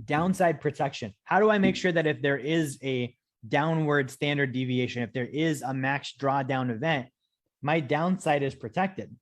Downside protection. How do I make sure that if there is a downward standard deviation, if there is a max drawdown event, my downside is protected?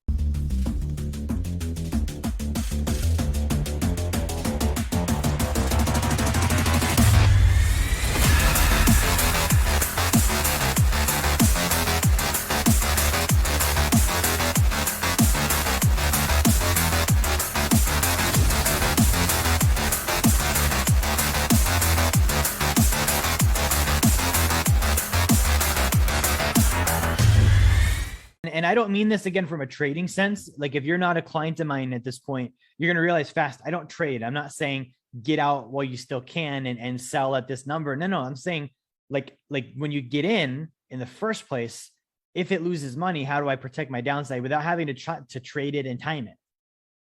And I don't mean this again from a trading sense. Like if you're not a client of mine at this point, you're going to realize fast, I don't trade. I'm not saying get out while you still can and sell at this number. No, I'm saying like when you get in the first place, if it loses money, how do I protect my downside without having to try to trade it and time it?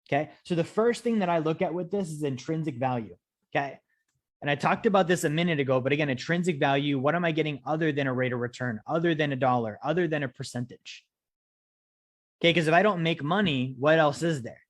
Okay. So the first thing that I look at with this is intrinsic value. Okay. And I talked about this a minute ago, but again, intrinsic value, what am I getting other than a rate of return, other than a dollar, other than a percentage? Okay, because if I don't make money, what else is there?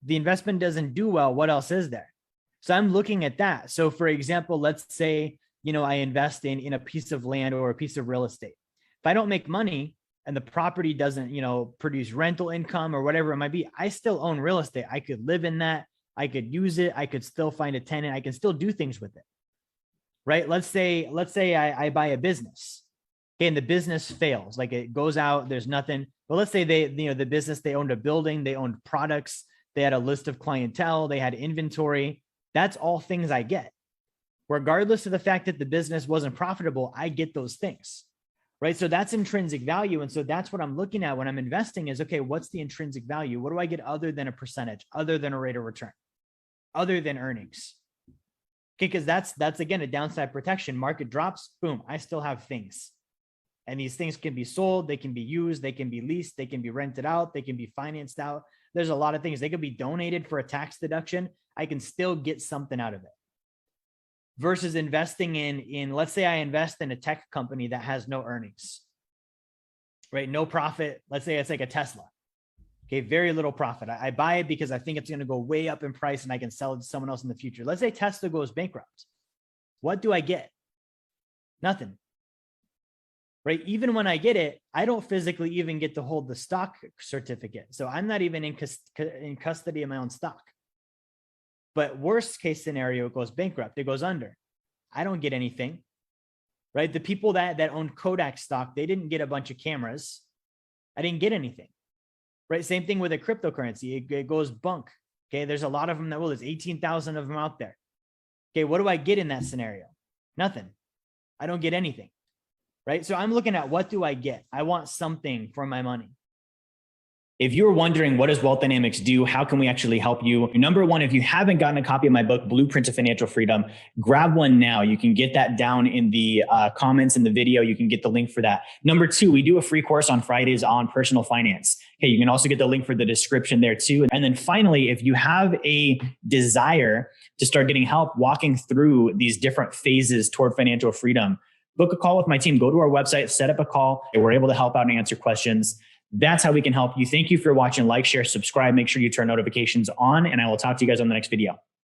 The investment doesn't do well, what else is there? So I'm looking at that. So for example, let's say, I invest in a piece of land or a piece of real estate. If I don't make money and the property doesn't, produce rental income or whatever it might be, I still own real estate. I could live in that. I could use it. I could still find a tenant. I can still do things with it, right? Let's say I buy a business. Okay, and the business fails, like it goes out, there's nothing. But let's say the business, they owned a building, they owned products, they had a list of clientele, they had inventory. That's all things I get. Regardless of the fact that the business wasn't profitable, I get those things, right? So that's intrinsic value. And so that's what I'm looking at when I'm investing is, okay, what's the intrinsic value? What do I get other than a percentage, other than a rate of return, other than earnings? Okay, because that's again, a downside protection. Market drops, boom, I still have things. And these things can be sold, they can be used, they can be leased, they can be rented out, they can be financed out. There's a lot of things. They could be donated for a tax deduction. I can still get something out of it. Versus investing in let's say I invest in a tech company that has no earnings, right? No profit. Let's say it's like a Tesla. Okay, very little profit. I buy it because I think it's going to go way up in price and I can sell it to someone else in the future. Let's say Tesla goes bankrupt. What do I get? Nothing. Right? Even when I get it, I don't physically even get to hold the stock certificate. So I'm not even in custody of my own stock. But worst case scenario, it goes bankrupt, it goes under. I don't get anything, right? The people that owned Kodak stock, they didn't get a bunch of cameras. I didn't get anything, right? Same thing with a cryptocurrency. It goes bunk. Okay. There's a lot of them there's 18,000 of them out there. Okay. What do I get in that scenario? Nothing. I don't get anything. Right? So I'm looking at what do I get? I want something for my money. If you're wondering, what does Wealth Dynamics do? How can we actually help you? Number one, if you haven't gotten a copy of my book, Blueprint to Financial Freedom, grab one now. You can get that down in the comments in the video. You can get the link for that. Number two, we do a free course on Fridays on personal finance. Okay, you can also get the link for the description there too. And then finally, if you have a desire to start getting help walking through these different phases toward financial freedom, book a call with my team. Go to our website, set up a call. We're able to help out and answer questions. That's how we can help you. Thank you for watching. Like, share, subscribe. Make sure you turn notifications on, and I will talk to you guys on the next video.